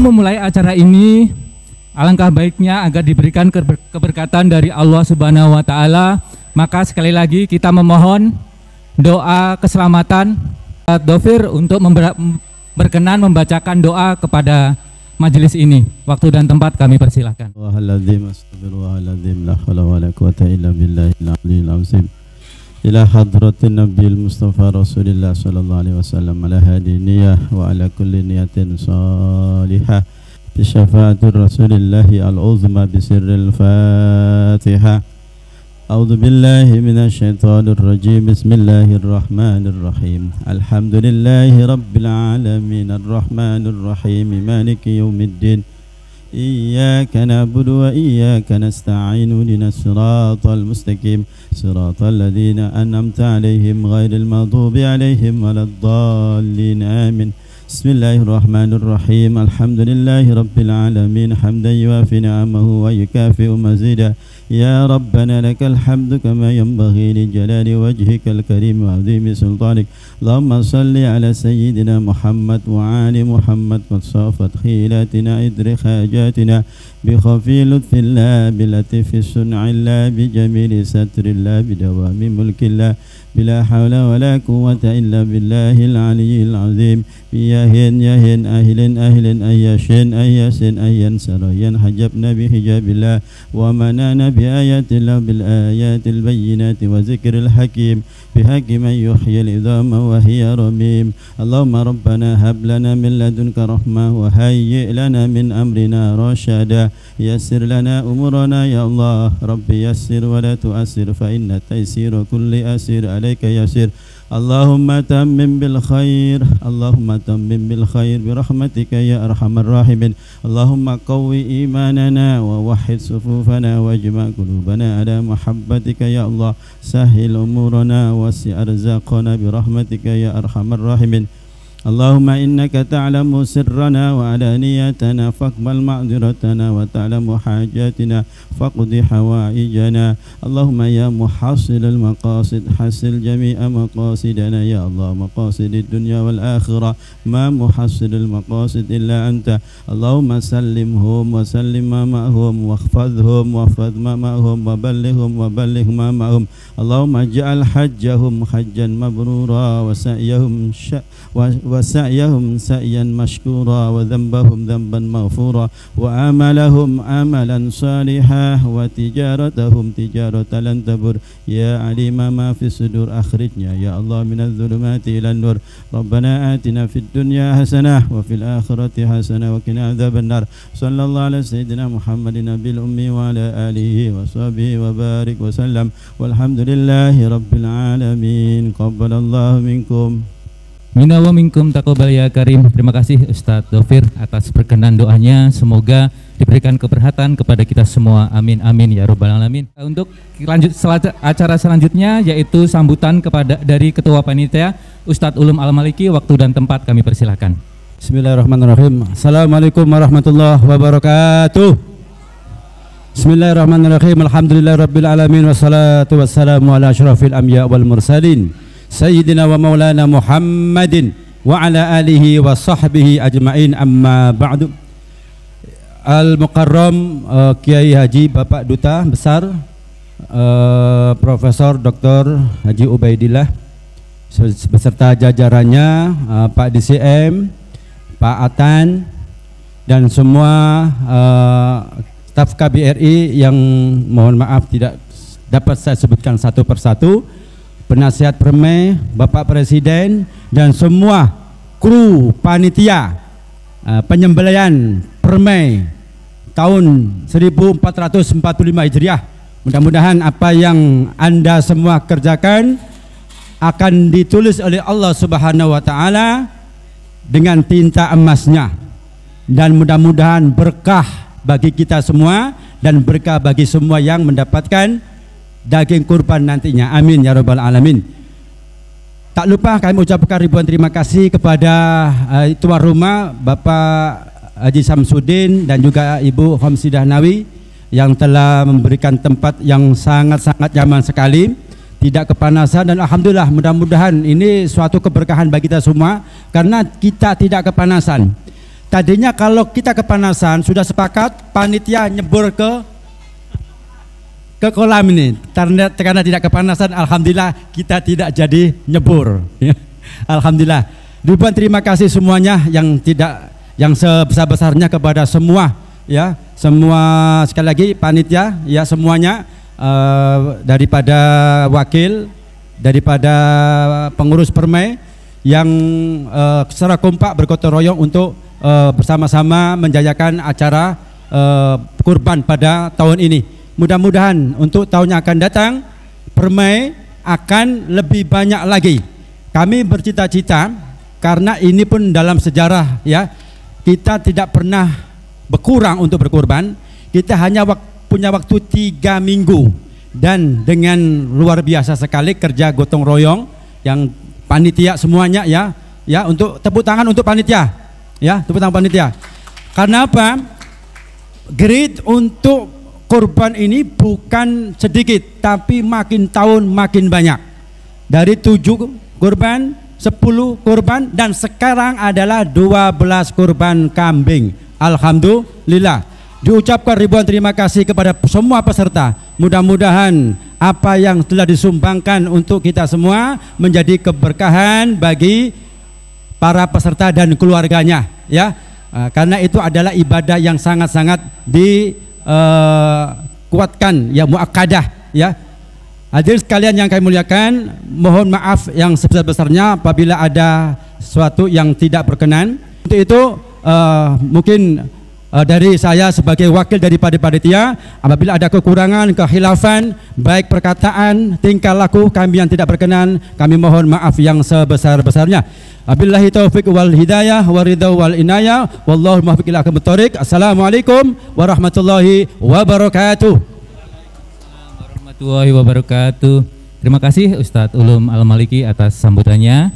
Memulai acara ini, alangkah baiknya agar diberikan keberkatan dari Allah Subhanahu wa Ta'ala. Maka sekali lagi kita memohon doa keselamatan Dhofir untuk berkenan membacakan doa kepada majelis ini. Waktu dan tempat kami persilahkan. Ila hadratin Nabil Mustafa Rasulullah sallallahu alaihi wasallam ala hadi niyah wa ala kulli niyatin salihah bi syafaatir Rasulillah al-uzma bi sirril Fatihah. A'udzu billahi minasy syaithanir rajim. Bismillahirrahmanir rahim. Alhamdulillahi rabbil alamin arrahmanir rahim maliki yaumiddin. Iyyaka na'budu wa iyyaka nasta'in ihdinas siratal mustaqim siratal ladzina an'amta 'alaihim ghairil maghdubi 'alaihim waladdallin amin. Bismillahirrahmanirrahim. Alhamdulillahi rabbil alamin hamdan yuwafi ni'amahu wa yukafi'u mazida. Ya Rabbana lakal hamdu kama yanbaghi li jalali wajhikal karim wa 'azimi sultanik. Allahumma salli ala sayyidina Muhammad wa ali Muhammad wa safat khilatina idri hajatina bi khafi lutfillah bi latifi sun'illah bi jamili satrillah bi dawami mulkillah bila hawla wala quwwata illa billahil aliyyil azim. Yahin yahin ahlin ahlin ayyashin ayyasin ayyan sarayan hajabna bi hijabillah wa manana bi ayatillah bil ayatil bayyinati wa zikril hakim bi haqqi man yuhyil idhama wa hiya ramim. Allahumma rabbana hab lana min ladunka rahmah wa hayyi' lana min amrina rashada. Yassir lana umurana ya Allah. Rabbi yassir wa la tu'assir fa inna taysira kulli asir alayka yasir. Allahumma tammim bil khair. Allahumma tammim bil khair bi rahmatika ya arhamar rahimin. Allahumma qawwi imanana wa wahhid sufufana wajma' qulubana ala muhabbatika ya Allah. Sahil umurana wasi' arzaqana bi rahmatika ya arhamar rahimin. Allahumma innaka ta'lamu sirrana wa alaniyatana faqbal ma'dziratana wa ta'lamu hajatina faqdi hawaijana. Allahumma ya muhassilal maqasid hasil jami'a maqasidana ya Allah. Maqasidid dunya wal akhirah ma muhassilal maqasid illa anta. Allahumma sallimhum wa sallim ma ma'hum wakhfadhhum wahfadh ma ma'hum wa ballighhum wa balligh ma ma'hum. Allahumma ij'al hajjahum hajjan mabrura wa sa'yahum وسعيهم سعيا مشكورا وذنبهم ذنبا مغفورا وعملهم عملا صالحا وتجارتهم تجارة لن تبر. يا عليم ما في الصدور أخرجنا يا الله من الظلمات إلى النور. ربنا آتنا في الدنيا حسنة وفي الآخرة حسنة وقنا عذاب النار. صلى الله على سيدنا محمد النبي الأمي وعلى آله وصحبه وبارك وسلم والحمد لله رب العالمين. قبل الله منكم. Minna wa minkum taqabbal ya karim. Terima kasih Ustadz Dhofir atas perkenan doanya. Semoga diberikan keberkatan kepada kita semua. Amin amin ya robbal alamin. Untuk lanjut acara selanjutnya yaitu sambutan dari Ketua Panitia Ustadz Ulum Al-Maliki. Waktu dan tempat kami persilakan. Bismillahirrahmanirrahim. Assalamualaikum warahmatullahi wabarakatuh. Bismillahirrahmanirrahim. Alhamdulillahirabbil alamin wassalatu wassalamu ala asyrafil anbiya wal mursalin sayyidina wa maulana Muhammadin wa ala alihi wa sahbihi ajma'in, amma ba'du. Al-Mukarram Kiai Haji Bapak Duta Besar Profesor Dr. Haji Ubaidillah beserta jajarannya, Pak DCM, Pak Atan, dan semua staf KBRI yang mohon maaf tidak dapat saya sebutkan satu persatu, penasihat Permai, Bapak Presiden, dan semua kru panitia penyembelihan Permai tahun 1445 Hijriah. Mudah-mudahan apa yang Anda semua kerjakan akan ditulis oleh Allah Subhanahu wa taala dengan tinta emasnya, dan mudah-mudahan berkah bagi kita semua dan berkah bagi semua yang mendapatkan daging kurban nantinya. Amin ya robbal alamin. Tak lupa kami ucapkan ribuan terima kasih kepada tuan rumah Bapak Haji Samsudin dan juga Ibu Khamsidah Nawi yang telah memberikan tempat yang sangat-sangat nyaman sekali, tidak kepanasan, dan alhamdulillah mudah-mudahan ini suatu keberkahan bagi kita semua karena kita tidak kepanasan. Tadinya kalau kita kepanasan sudah sepakat panitia nyebur ke kolam ini, karena tidak kepanasan, alhamdulillah kita tidak jadi nyebur. Alhamdulillah. Ribuan terima kasih semuanya yang sebesar-besarnya kepada semua ya, semua sekali lagi panitia ya semuanya, daripada wakil, daripada pengurus Permai yang secara kompak bergotong royong untuk bersama-sama menjayakan acara kurban pada tahun ini. Mudah-mudahan untuk tahun yang akan datang Permai akan lebih banyak lagi. Kami bercita-cita karena ini pun dalam sejarah ya, kita tidak pernah berkurang untuk berkurban. Kita hanya punya waktu 3 minggu, dan dengan luar biasa sekali kerja gotong royong yang panitia semuanya ya, untuk tepuk tangan untuk panitia ya, tepuk tangan panitia. Karena apa? Grid untuk kurban ini bukan sedikit, tapi makin tahun makin banyak. Dari 7 kurban, 10 kurban, dan sekarang adalah 12 kurban kambing. Alhamdulillah. Diucapkan ribuan terima kasih kepada semua peserta. Mudah-mudahan apa yang telah disumbangkan untuk kita semua menjadi keberkahan bagi para peserta dan keluarganya ya. Karena itu adalah ibadah yang sangat-sangat kuatkan ya, muakkadah ya. Hadirin sekalian yang kami muliakan, mohon maaf yang sebesar-besarnya apabila ada sesuatu yang tidak berkenan. Untuk itu mungkin dari saya sebagai wakil daripada panitia, apabila ada kekurangan, kehilafan, baik perkataan, tingkah laku kami yang tidak berkenan, kami mohon maaf yang sebesar-besarnya. Wabillahi taufiq wal hidayah waridha wal inayah wallahu muwaffiq ila aqwamit thoriq. Assalamualaikum warahmatullahi wabarakatuh. Warahmatullahi wabarakatuh. Terima kasih Ustadz Ulum Al-Maliki atas sambutannya.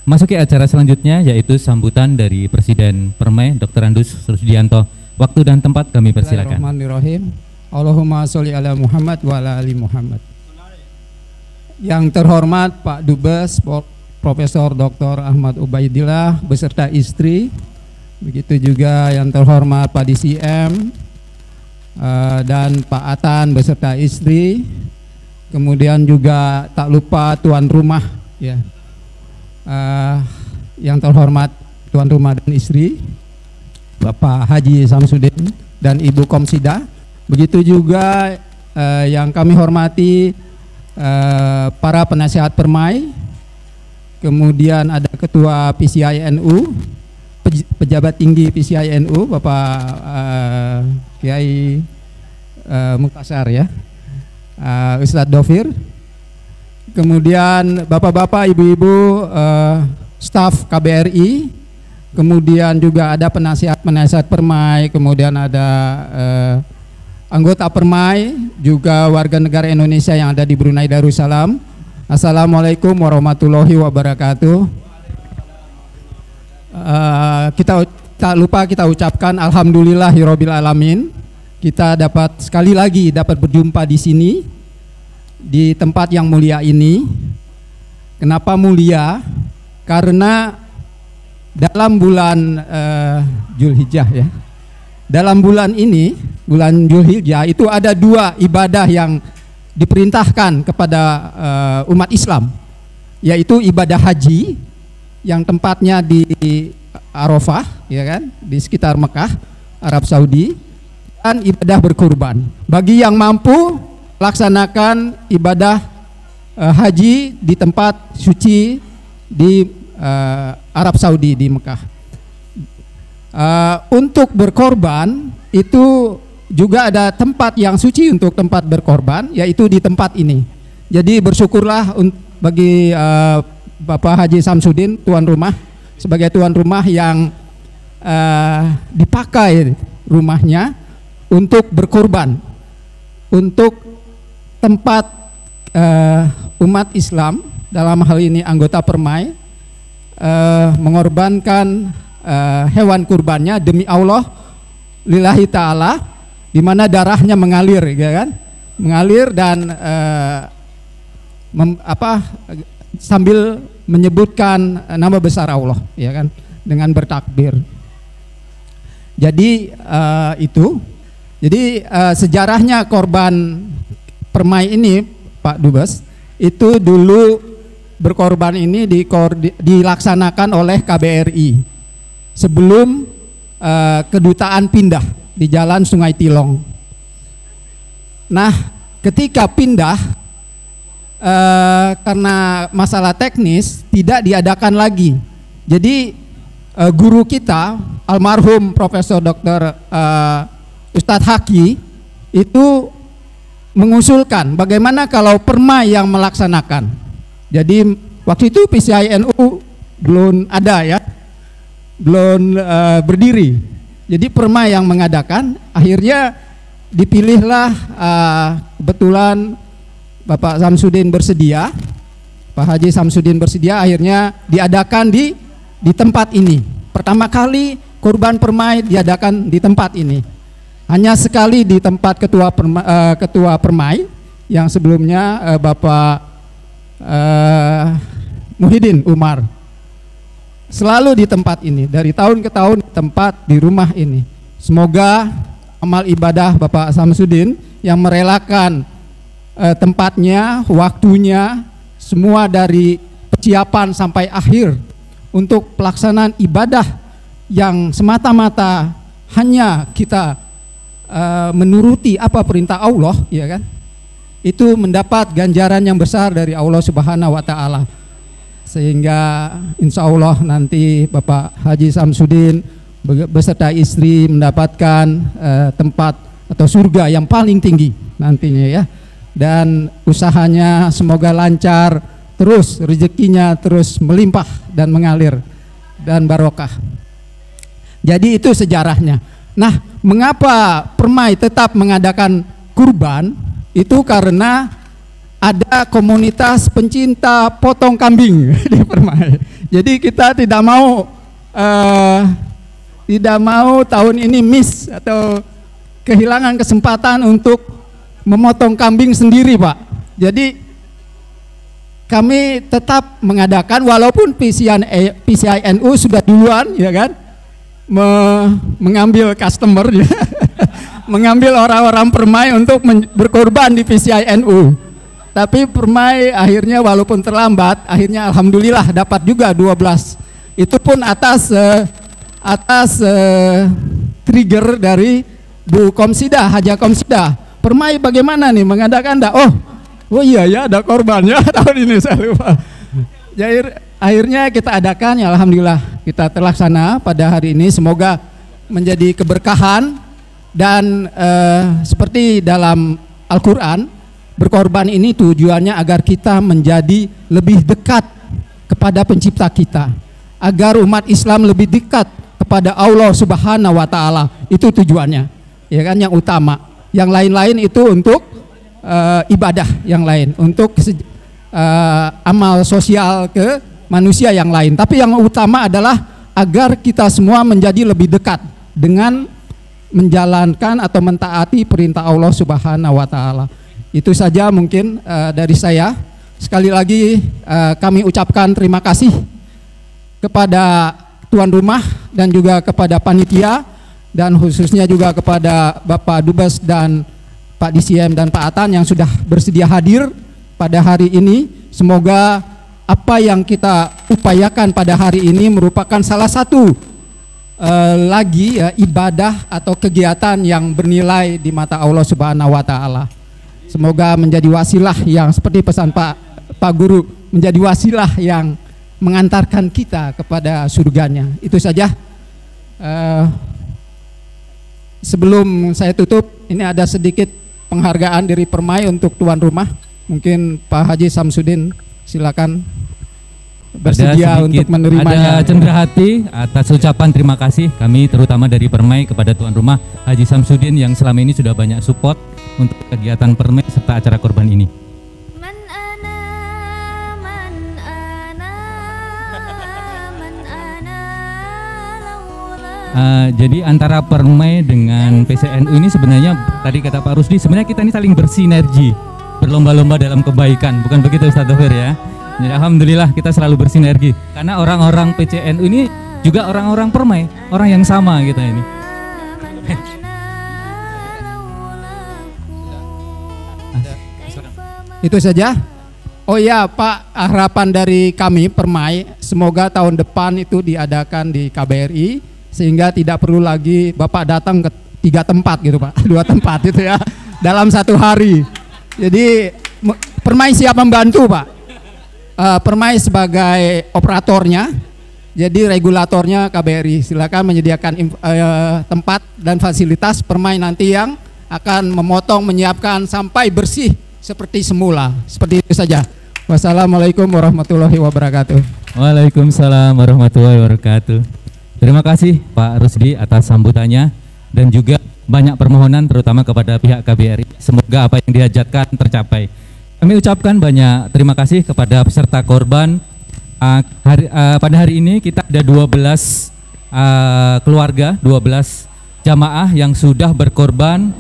Masuki acara selanjutnya yaitu sambutan dari Presiden Permai Dr. Andus Rusdianto. Waktu dan tempat kami persilakan. Bismillahirrahmanirrahim. Allahumma sholli ala Muhammad wa ala ali Muhammad. Yang terhormat Pak Dubes Profesor Dr. Ahmad Ubaidillah beserta istri, begitu juga yang terhormat Pak DCM dan Pak Atan beserta istri, kemudian juga tak lupa tuan rumah ya. Yang terhormat tuan rumah dan istri Bapak Haji Samsudin dan Ibu Komsida, begitu juga yang kami hormati para penasihat Permai, kemudian ada Ketua PCI-NU, pejabat tinggi PCI-NU Bapak Kiai Muktasar ya, Ustadz Dovir, kemudian bapak-bapak, ibu-ibu, staf KBRI, kemudian juga ada penasihat Permai, kemudian ada anggota Permai, juga warga negara Indonesia yang ada di Brunei Darussalam. Assalamualaikum warahmatullahi wabarakatuh. Kita tak lupa kita ucapkan alhamdulillahirabbil alamin. Kita dapat sekali lagi dapat berjumpa di sini di tempat yang mulia ini. Kenapa mulia? Karena dalam bulan Zulhijjah ya. Dalam bulan ini, bulan Zulhijjah itu ada dua ibadah yang diperintahkan kepada umat Islam, yaitu ibadah haji yang tempatnya di Arafah, ya kan, di sekitar Mekah, Arab Saudi, dan ibadah berkurban. Bagi yang mampu laksanakan ibadah haji di tempat suci di Arab Saudi, di Mekah. Untuk berkorban itu juga ada tempat yang suci untuk tempat berkorban, yaitu di tempat ini. Jadi bersyukurlah bagi Bapak Haji Samsudin, tuan rumah, sebagai tuan rumah yang dipakai rumahnya untuk berkorban, untuk tempat umat Islam, dalam hal ini anggota Permai, mengorbankan hewan kurbannya demi Allah, lillahi ta'ala, di mana darahnya mengalir, ya kan, mengalir dan sambil menyebutkan nama besar Allah, ya kan, dengan bertakbir. Jadi itu, jadi sejarahnya korban Permai ini, Pak Dubes, itu dulu berkorban ini dilaksanakan oleh KBRI sebelum kedutaan pindah di Jalan Sungai Tilong. Nah, ketika pindah karena masalah teknis tidak diadakan lagi. Jadi guru kita almarhum Profesor Dr. Ustadz Haki itu mengusulkan bagaimana kalau Permai yang melaksanakan. Jadi waktu itu PCINU belum ada ya, belum berdiri. Jadi Permai yang mengadakan, akhirnya dipilihlah kebetulan Bapak Samsudin bersedia, Pak Haji Samsudin bersedia, akhirnya diadakan di tempat ini. Pertama kali kurban Permai diadakan di tempat ini. Hanya sekali di tempat ketua Permai yang sebelumnya Bapak Muhyiddin Umar. Selalu di tempat ini, dari tahun ke tahun di tempat di rumah ini. Semoga amal ibadah Bapak Samsudin yang merelakan tempatnya, waktunya, semua dari persiapan sampai akhir untuk pelaksanaan ibadah yang semata-mata hanya kita menuruti apa perintah Allah, ya kan? Itu mendapat ganjaran yang besar dari Allah Subhanahu wa taala. Sehingga insya Allah nanti Bapak Haji Samsudin beserta istri mendapatkan tempat atau surga yang paling tinggi nantinya ya. Dan usahanya semoga lancar terus, rezekinya terus melimpah dan mengalir dan barokah. Jadi itu sejarahnya. Nah, mengapa Permai tetap mengadakan kurban? Itu karena ada komunitas pencinta potong kambing di Permai. Jadi kita tidak mau tahun ini miss atau kehilangan kesempatan untuk memotong kambing sendiri, Pak. Jadi kami tetap mengadakan walaupun PCINU sudah duluan, ya kan, mengambil customer, ya. Mengambil orang-orang Permai untuk berkorban di PCINU. Tapi Permai akhirnya walaupun terlambat, akhirnya alhamdulillah dapat juga 12. Itu pun atas trigger dari Bu Komsida, Haja Komsida. Permai bagaimana nih mengadakan enggak? Oh iya ya, ada korbannya tahun ini, saya lupa. Jadi akhirnya kita adakan, ya alhamdulillah kita terlaksana pada hari ini. Semoga menjadi keberkahan dan seperti dalam Al-Quran, berkorban ini tujuannya agar kita menjadi lebih dekat kepada pencipta kita. agar umat Islam lebih dekat kepada Allah Subhanahu wa taala. Itu tujuannya. Ya kan, yang utama. Yang lain-lain itu untuk ibadah yang lain, untuk amal sosial ke manusia yang lain. Tapi yang utama adalah agar kita semua menjadi lebih dekat dengan menjalankan atau mentaati perintah Allah Subhanahu wa taala. Itu saja mungkin dari saya. Sekali lagi kami ucapkan terima kasih kepada tuan rumah dan juga kepada panitia, dan khususnya juga kepada Bapak Dubes dan Pak DCM dan Pak Atan yang sudah bersedia hadir pada hari ini. Semoga apa yang kita upayakan pada hari ini merupakan salah satu lagi ya, ibadah atau kegiatan yang bernilai di mata Allah Subhanahu wa taala. Semoga menjadi wasilah yang seperti pesan Pak Guru, menjadi wasilah yang mengantarkan kita kepada surganya. Itu saja. Sebelum saya tutup, ini ada sedikit penghargaan dari Permai untuk tuan rumah. Mungkin Pak Haji Samsudin silakan bersedia untuk menerimanya. Ada cenderai hati atas ucapan terima kasih kami terutama dari Permai kepada tuan rumah Haji Samsudin yang selama ini sudah banyak support untuk kegiatan Permai serta acara korban ini. Jadi antara Permai dengan PCNU ini sebenarnya tadi kata Pak Rusdi, sebenarnya kita ini saling bersinergi, berlomba-lomba dalam kebaikan, bukan begitu Ustaz Dhafir ya? Jadi alhamdulillah kita selalu bersinergi karena orang-orang PCNU ini juga orang-orang Permai, orang yang sama kita ini. Itu saja. Oh ya Pak, harapan dari kami Permai, semoga tahun depan itu diadakan di KBRI sehingga tidak perlu lagi Bapak datang ke 3 tempat gitu Pak, 2 tempat itu ya dalam 1 hari. Jadi Permai siap membantu Pak. Permai sebagai operatornya, jadi regulatornya KBRI. Silakan menyediakan tempat dan fasilitas. Permai nanti yang akan memotong, menyiapkan sampai bersih seperti semula. Seperti itu saja. Wassalamualaikum warahmatullahi wabarakatuh. Waalaikumsalam warahmatullahi wabarakatuh. Terima kasih Pak Rusdi atas sambutannya dan juga banyak permohonan terutama kepada pihak KBRI. Semoga apa yang dihajatkan tercapai. Kami ucapkan banyak terima kasih kepada peserta korban. Pada hari ini kita ada 12 keluarga, 12 jamaah yang sudah berkorban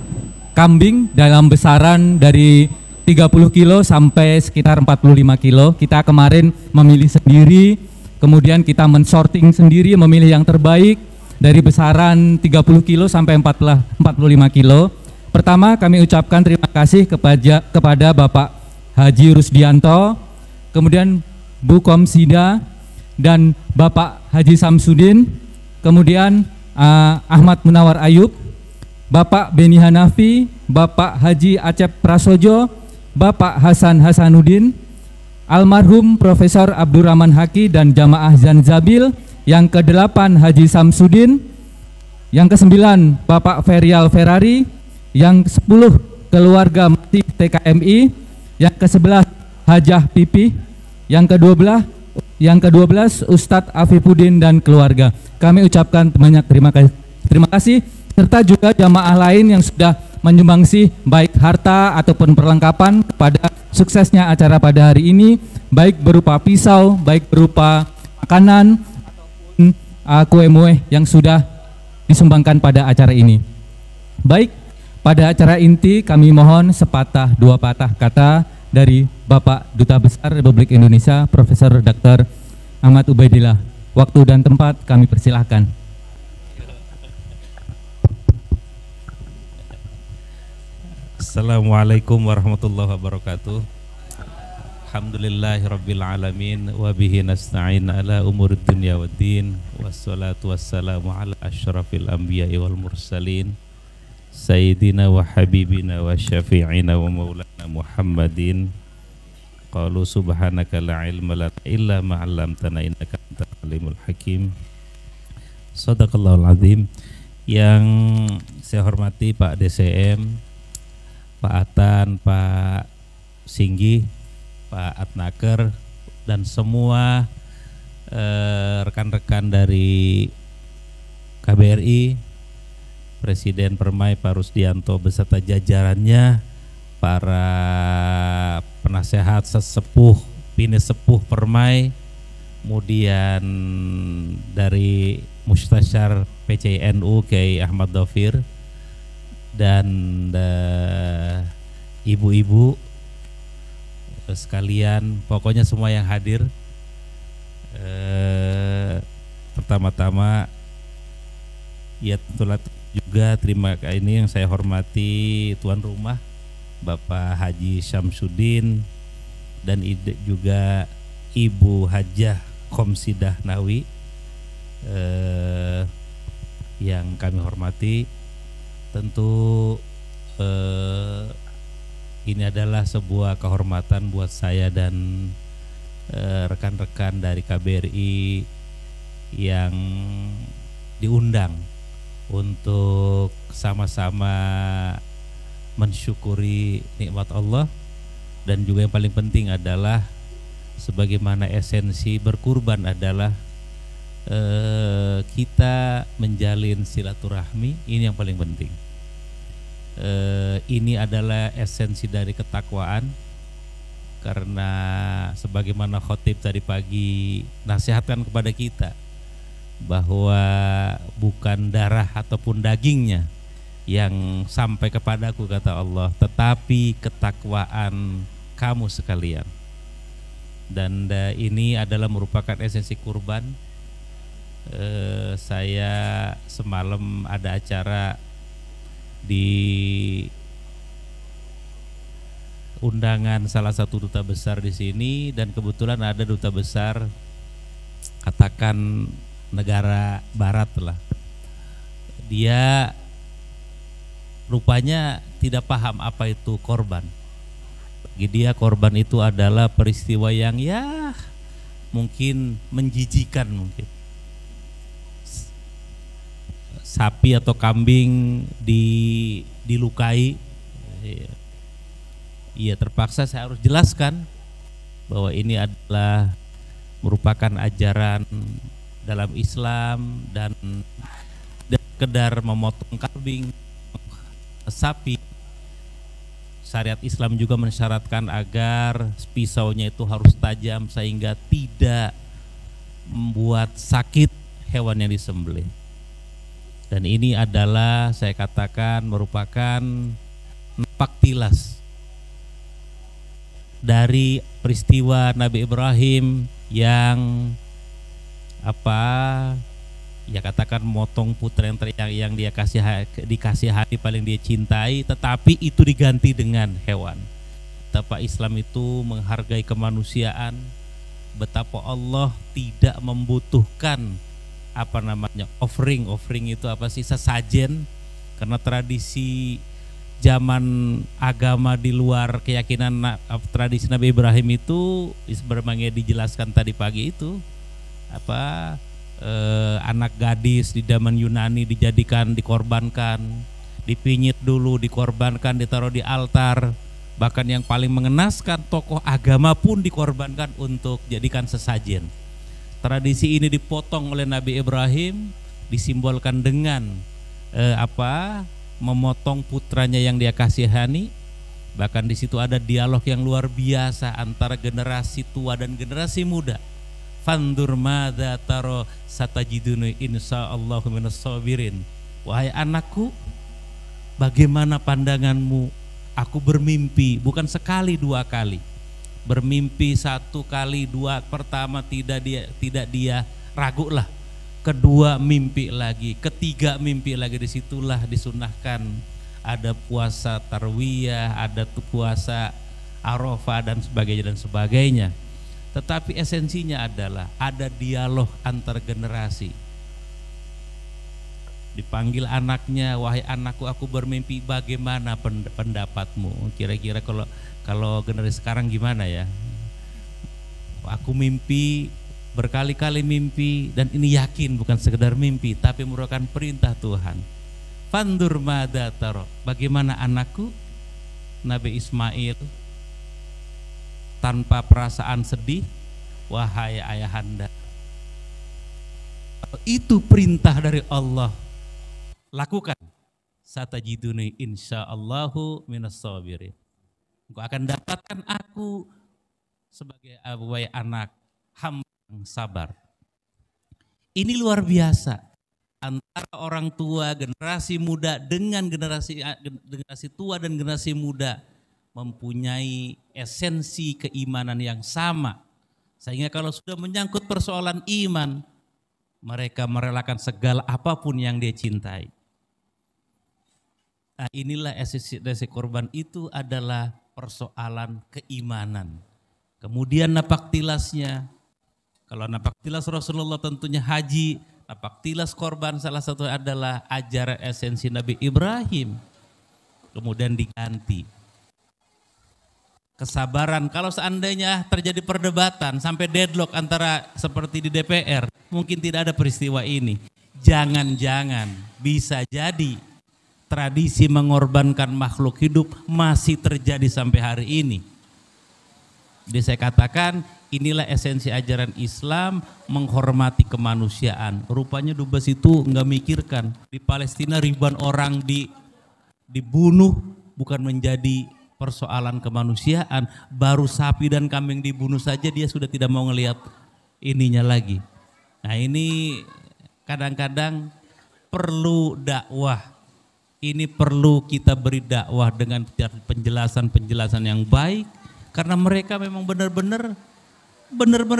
kambing dalam besaran dari 30 kilo sampai sekitar 45 kilo. Kita kemarin memilih sendiri, kemudian kita men-sorting sendiri, memilih yang terbaik dari besaran 30 kilo sampai 45 kilo. Pertama kami ucapkan terima kasih kepada Bapak Haji Rusdianto, kemudian Bu Komsida dan Bapak Haji Samsudin, kemudian Ahmad Munawar Ayub, Bapak Beni Hanafi, Bapak Haji Acep Prasojo, Bapak Hasan Hasanuddin, almarhum Profesor Abdurrahman Haki dan jamaah Zanzabil, yang ke-8 Haji Samsudin, yang ke-9 Bapak Ferial Ferrari, yang ke-10 keluarga Mati TKMI, yang ke-11 Hajah Pipi, yang ke-12 Ustadz Afifuddin dan keluarga. Kami ucapkan banyak terima kasih serta juga jamaah lain yang sudah menyumbangsi baik harta ataupun perlengkapan kepada suksesnya acara pada hari ini, baik berupa pisau, baik berupa makanan ataupun kue-mue yang sudah disumbangkan pada acara ini. Baik, pada acara inti kami mohon sepatah dua patah kata dari Bapak Duta Besar Republik Indonesia Profesor Dr. Ahmad Ubaidillah. Waktu dan tempat kami persilahkan. Assalamualaikum warahmatullahi wabarakatuh. Alhamdulillahirabbil alamin wa bihi nasta'in ala umurid dunya waddin, wassalatu wassalamu ala asyrafil anbiya'i wal mursalin sayyidina wa habibina wa syafi'ina wa maulana Muhammadin. Qalu subhanaka la ilma lana illa ma 'allamtana innaka antal alimul hakim. Shadaqallahul azim. Yang saya hormati Pak DCM, Pak Atan, Pak Singgi, Pak Atnaker, dan semua rekan-rekan dari KBRI, Presiden Permai Pak Rusdianto beserta jajarannya, para penasehat sesepuh, bini sepuh Permai, kemudian dari Mustasyar PCNU Kiai Ahmad Dhafir, dan ibu-ibu sekalian, pokoknya semua yang hadir. Pertama-tama ya tentulah juga terima kasih ini yang saya hormati tuan rumah Bapak Haji Syamsuddin dan juga Ibu Hajah Khomsidah Nawi yang kami hormati. Tentu ini adalah sebuah kehormatan buat saya dan rekan-rekan dari KBRI yang diundang untuk sama-sama mensyukuri nikmat Allah, dan juga yang paling penting adalah sebagaimana esensi berkurban adalah kita menjalin silaturahmi. Ini yang paling penting. Ini adalah esensi dari ketakwaan, karena sebagaimana khotib tadi pagi nasihatkan kepada kita bahwa bukan darah ataupun dagingnya yang sampai kepadaku, kata Allah, tetapi ketakwaan kamu sekalian. Dan ini adalah merupakan esensi kurban. Saya semalam ada acara di undangan salah satu duta besar di sini, dan kebetulan ada duta besar, katakan negara barat lah. Dia rupanya tidak paham apa itu korban. Bagi dia korban itu adalah peristiwa yang ya mungkin menjijikan, mungkin sapi atau kambing dilukai. Iya, terpaksa saya harus jelaskan bahwa ini adalah merupakan ajaran dalam Islam, dan sekedar memotong kambing, sapi. Syariat Islam juga mensyaratkan agar pisaunya itu harus tajam sehingga tidak membuat sakit hewan yang disembelih. Dan ini adalah, saya katakan, merupakan napak tilas dari peristiwa Nabi Ibrahim yang ya katakan motong putra yang dia dikasihani, paling dia cintai, tetapi itu diganti dengan hewan. Betapa Islam itu menghargai kemanusiaan, betapa Allah tidak membutuhkan offering itu sesajen, karena tradisi zaman agama di luar keyakinan tradisi Nabi Ibrahim itu sebagaimana dijelaskan tadi pagi itu anak gadis di zaman Yunani dikorbankan, dipinyit dulu, dikorbankan, ditaruh di altar. Bahkan yang paling mengenaskan, tokoh agama pun dikorbankan untuk jadikan sesajen. Tradisi ini dipotong oleh Nabi Ibrahim, disimbolkan dengan memotong putranya yang dia kasihani. Bahkan di situ ada dialog yang luar biasa antara generasi tua dan generasi muda. Fandur madza taro satajiduni insyaallahu minas sabirin. Wahai anakku, bagaimana pandanganmu? Aku bermimpi, bukan sekali dua kali. Bermimpi satu kali, dua, pertama tidak dia ragu lah. Kedua mimpi lagi, ketiga mimpi lagi. Disitulah disunahkan ada puasa tarwiyah, ada puasa Arafah dan sebagainya. Tetapi esensinya adalah ada dialog antar generasi. Dipanggil anaknya, wahai anakku, aku bermimpi, bagaimana pendapatmu? Kira-kira kalau generasi sekarang gimana ya? Aku mimpi, berkali-kali mimpi, dan ini yakin bukan sekedar mimpi, tapi merupakan perintah Tuhan. Fandur madza taro, bagaimana anakku? Nabi Ismail tanpa perasaan sedih, wahai ayahanda, itu perintah dari Allah, lakukan. Satajiduni insyaallahu minas sabirin. Engkau akan dapatkan aku sebagai anak hamba yang sabar. Ini luar biasa antara orang tua, generasi muda dengan generasi tua dan generasi muda mempunyai esensi keimanan yang sama. Sehingga kalau sudah menyangkut persoalan iman, mereka merelakan segala apapun yang dia cintai. Nah, inilah esensi korban itu adalah persoalan keimanan. Kemudian napaktilasnya. Kalau napaktilas Rasulullah tentunya haji, napaktilas korban salah satu adalah ajaran esensi Nabi Ibrahim. Kemudian diganti. Kesabaran, kalau seandainya terjadi perdebatan sampai deadlock antara seperti di DPR, mungkin tidak ada peristiwa ini. Jangan-jangan bisa jadi tradisi mengorbankan makhluk hidup masih terjadi sampai hari ini. Jadi saya katakan inilah esensi ajaran Islam, menghormati kemanusiaan. Rupanya Dubes itu enggak mikirkan di Palestina ribuan orang dibunuh bukan menjadi persoalan kemanusiaan. Baru sapi dan kambing dibunuh saja dia sudah tidak mau ngelihat ininya lagi. Nah ini kadang-kadang perlu dakwah. Ini perlu kita beri dakwah dengan penjelasan-penjelasan yang baik. Karena mereka memang benar-benar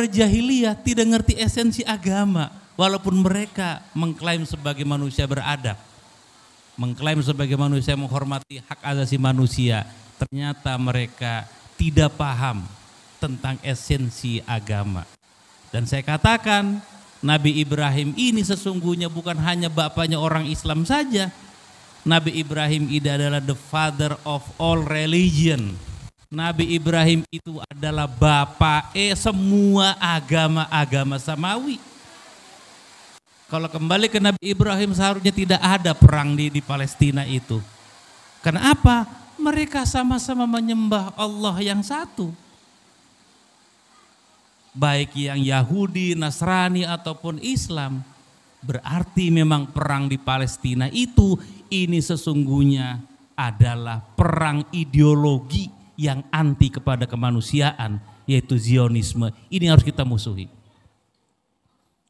jahiliyah, tidak ngerti esensi agama. Walaupun mereka mengklaim sebagai manusia beradab, mengklaim sebagai manusia menghormati hak asasi manusia, ternyata mereka tidak paham tentang esensi agama. Dan saya katakan Nabi Ibrahim ini sesungguhnya bukan hanya bapaknya orang Islam saja. Nabi Ibrahim ini adalah the father of all religion. Nabi Ibrahim itu adalah bapak semua agama-agama samawi. Kalau kembali ke Nabi Ibrahim seharusnya tidak ada perang di Palestina itu. Kenapa? Mereka sama-sama menyembah Allah yang satu. Baik yang Yahudi, Nasrani ataupun Islam. Berarti memang perang di Palestina itu ini sesungguhnya adalah perang ideologi yang anti kepada kemanusiaan, yaitu Zionisme. Ini harus kita musuhi.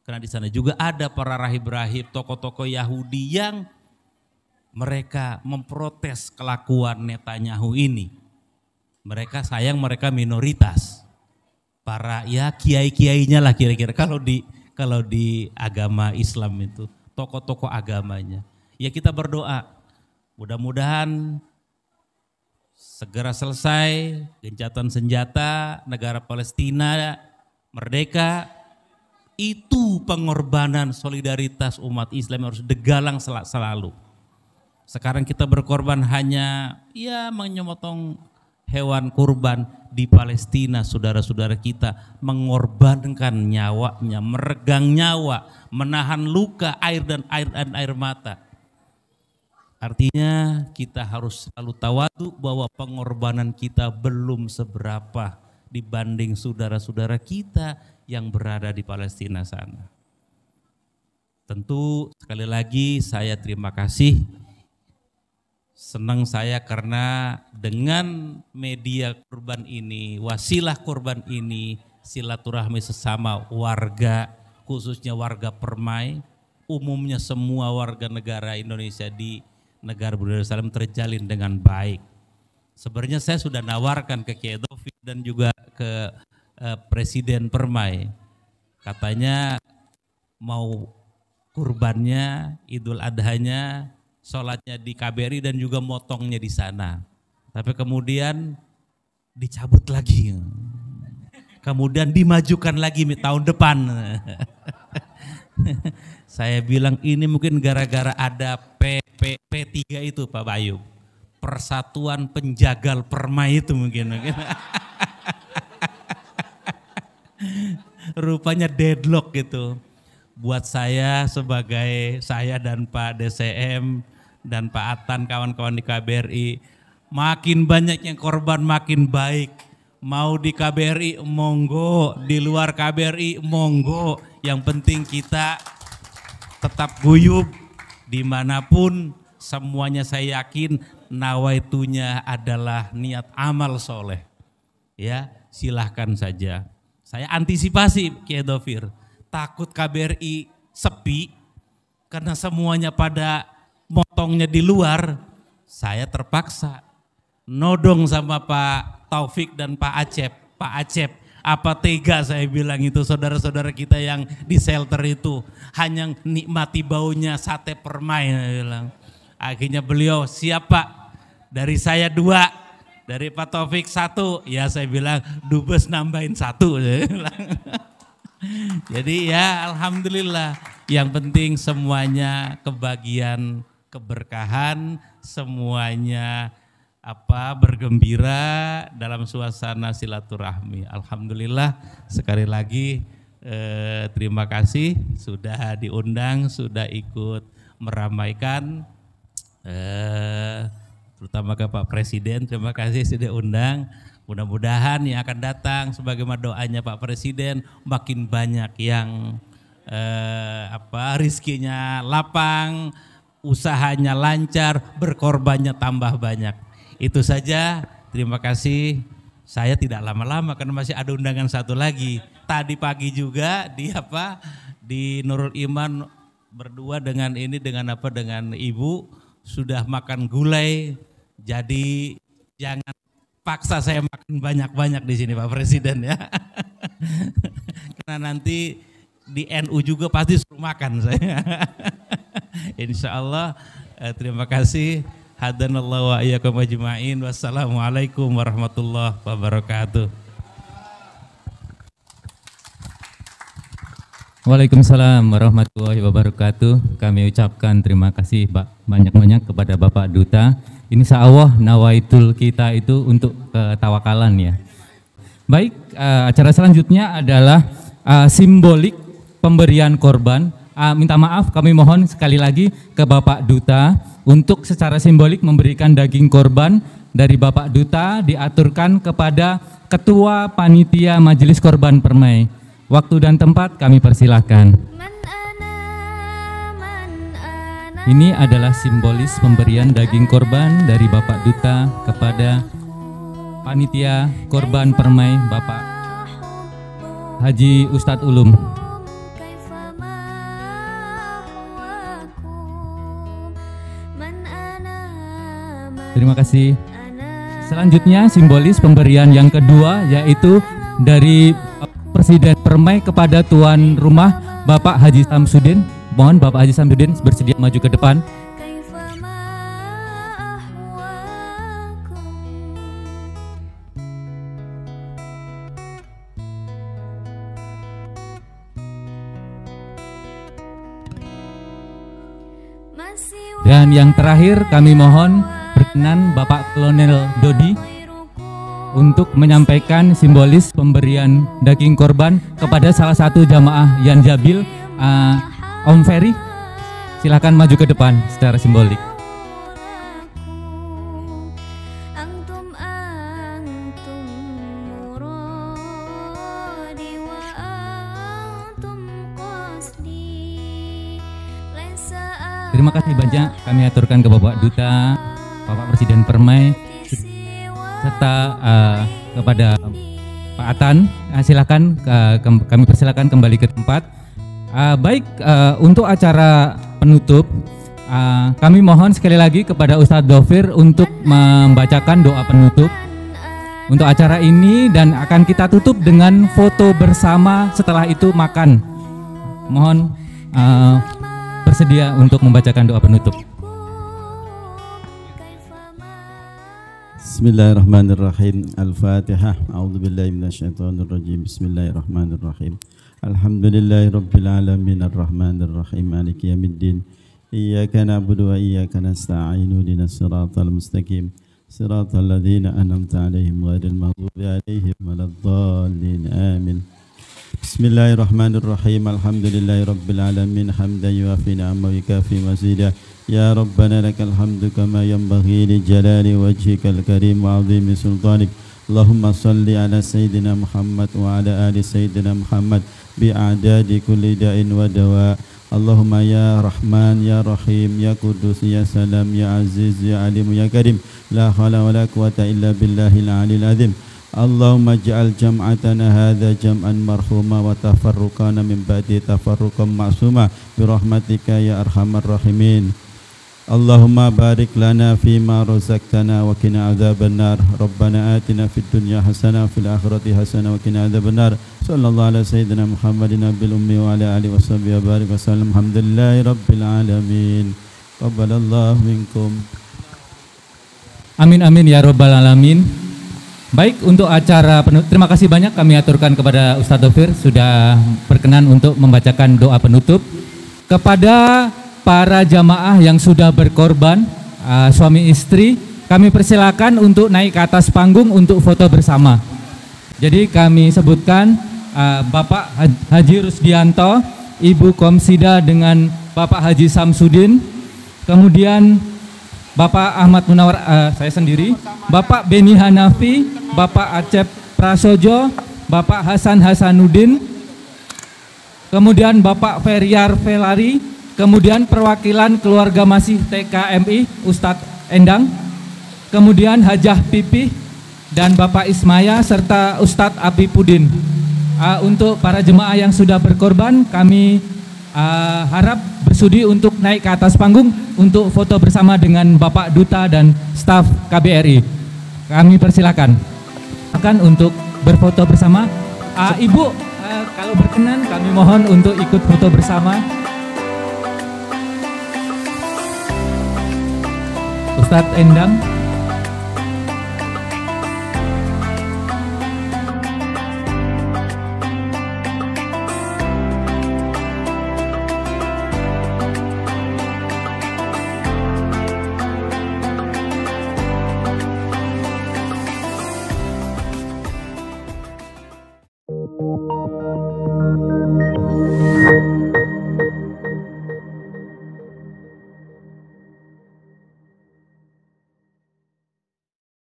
Karena di sana juga ada para rahib-rahib, tokoh-tokoh Yahudi yang mereka memprotes kelakuan Netanyahu ini. Mereka sayang mereka minoritas. Para ya kiai-kiainya lah kira-kira kalau di agama Islam itu, tokoh-tokoh agamanya. Ya kita berdoa, mudah-mudahan segera selesai gencatan senjata, negara Palestina merdeka. Itu pengorbanan solidaritas umat Islam harus digalang selalu. Sekarang kita berkorban hanya ya menyemotong hewan kurban. Di Palestina saudara-saudara kita mengorbankan nyawanya, meregang nyawa, menahan luka, air mata. Artinya kita harus selalu tawadu bahwa pengorbanan kita belum seberapa dibanding saudara-saudara kita yang berada di Palestina sana. Tentu sekali lagi saya terima kasih. Senang saya karena dengan media kurban ini, wasilah kurban ini, silaturahmi sesama warga, khususnya warga Permai, umumnya semua warga negara Indonesia di negara Darussalam terjalin dengan baik. Sebenarnya saya sudah nawarkan ke Kiai Taufik dan juga ke Presiden Permai. Katanya mau kurbannya, Idul Adhanya, sholatnya di KBRI dan juga motongnya di sana. Tapi kemudian dicabut lagi. Kemudian dimajukan lagi tahun depan. Saya bilang ini mungkin gara-gara ada P3 itu Pak Bayu. Persatuan Penjagal Permai itu mungkin. Rupanya deadlock gitu. Buat saya sebagai saya dan Pak DCM dan Pak Atan kawan-kawan di KBRI, makin banyak yang korban makin baik. Mau di KBRI monggo, di luar KBRI monggo. Yang penting kita tetap guyub dimanapun. Semuanya saya yakin nawaitunya adalah niat amal soleh. Ya, silahkan saja. Saya antisipasi Kiai Dhofir, takut KBRI sepi karena semuanya pada motongnya di luar. Saya terpaksa nodong sama Pak Taufik dan Pak Acep. Pak Acep, apa tega saya bilang itu saudara-saudara kita yang di shelter itu hanya nikmati baunya sate permai, saya bilang. Akhirnya beliau, siapa? Dari saya 2, dari Pak Taufik 1. Ya saya bilang, Dubes nambahin 1. Saya bilang. Jadi ya alhamdulillah, yang penting semuanya kebagian keberkahan, semuanya bergembira dalam suasana silaturahmi. Alhamdulillah, sekali lagi terima kasih sudah diundang, sudah ikut meramaikan. Terutama ke Pak Presiden, terima kasih sudah undang. Mudah-mudahan yang akan datang sebagaimana doanya Pak Presiden makin banyak yang rizkinya lapang, usahanya lancar, berkorbannya tambah banyak. Itu saja, terima kasih. Saya tidak lama-lama karena masih ada undangan satu lagi. Tadi pagi juga di Nurul Iman berdua dengan Ibu sudah makan gulai, jadi jangan paksa saya makan banyak-banyak di sini Pak Presiden ya. Karena nanti di NU juga pasti suruh makan saya. Insya Allah, terima kasih. Hadanallahu wa iyyakum ajma'in. Wassalamualaikum warahmatullahi wabarakatuh. Waalaikumsalam warahmatullahi wabarakatuh. Kami ucapkan terima kasih banyak-banyak kepada Bapak Duta. Insya Allah nawaitul kita itu untuk ketawakalan ya. Baik, acara selanjutnya adalah simbolik pemberian korban. Minta maaf, kami mohon sekali lagi ke Bapak Duta untuk secara simbolik memberikan daging korban dari Bapak Duta diaturkan kepada Ketua Panitia Majelis Korban Permai. Waktu dan tempat kami persilahkan. Ini adalah simbolis pemberian daging korban dari Bapak Duta kepada Panitia Korban Permai Bapak Haji Ustadz Ulum. Terima kasih. Selanjutnya simbolis pemberian yang kedua yaitu dari Presiden Permai kepada tuan rumah Bapak Haji Samsudin. Mohon Bapak Haji Samsudin bersedia maju ke depan. Dan yang terakhir kami mohon berkenan Bapak Kolonel Dodi untuk menyampaikan simbolis pemberian daging korban kepada salah satu jamaah Yan Jabil, Om Ferry. Silakan maju ke depan secara simbolik. Terima kasih banyak kami aturkan ke Bapak Duta, Bapak Presiden Permai, serta kepada Pak Atan. Silakan kami persilakan kembali ke tempat. Baik, untuk acara penutup kami mohon sekali lagi kepada Ustadz Dhofir untuk membacakan doa penutup untuk acara ini dan akan kita tutup dengan foto bersama, setelah itu makan. Mohon bersedia untuk membacakan doa penutup. Bismillahirrahmanirrahim. Al-Fatihah. A'udzubillahi minasyaitonirrajim. Bismillahirrahmanirrahim. Alhamdulillahirabbil alamin arrahmanirrahim maliki yaumiddin. Iyyaka na'budu wa iyyaka nasta'in. Ihdinas siratal mustaqim. Siratal ladzina an'amta 'alaihim ghairil maghdubi 'alaihim waladdallin. Amin. Bismillahirrahmanirrahim. Alhamdulillahirabbil alamin hamdan yuwafi ni'amahu wa yukafi mazidah. Ya Rabbana lakal hamdu kama yanbaghi li jalali wajhikal karim wa 'azimi sultanik. Allahumma salli ala sayyidina Muhammad wa ala ali sayyidina Muhammad bi'adadi kulli da'in wa dawa Allahumma ya Rahman ya Rahim ya Qudus ya Salam ya Aziz ya Alim ya Karim, la haula wala quwata illa billahil aliyil azim. Allahumma ij'al jam'atana hadza jam'an marhuma wa tafarruqana min ba'di tafarruqan ma'suma bi rahmatika ya arhamar rahimin. Allahumma barik lana fima razaqtana wa qina adzaban nar. Rabbana atina fid dunya hasanah wa fil akhirati hasanah wa qina adzaban nar. Sallallahu ala sayyidina Muhammadin nabil ummi wa ala alihi washabbihi wa barik wasallam. Alhamdulillahi rabbil alamin. Qabbalallahu minkum. Amin amin ya rabbal alamin. Baik, untuk acara terima kasih banyak kami aturkan kepada Ustadz Dhofir sudah berkenan untuk membacakan doa penutup. Kepada para jamaah yang sudah berkorban, suami istri, kami persilakan untuk naik ke atas panggung untuk foto bersama. Jadi kami sebutkan Bapak Haji Rusdianto, Ibu Komsida dengan Bapak Haji Samsudin, kemudian Bapak Ahmad Munawar, saya sendiri, Bapak Beni Hanafi, Bapak Acep Prasojo, Bapak Hasan Hasanuddin, kemudian Bapak Feriar Velari, kemudian perwakilan keluarga Masih TKMI Ustadz Endang, kemudian Hajah Pipih dan Bapak Ismaya serta Ustadz Abipudin. Untuk para jemaah yang sudah berkorban, kami harap bersudi untuk naik ke atas panggung untuk foto bersama dengan Bapak Duta dan staf KBRI. Kami persilakan akan untuk berfoto bersama. Ibu, kalau berkenan kami mohon untuk ikut foto bersama. Ustadz Endang.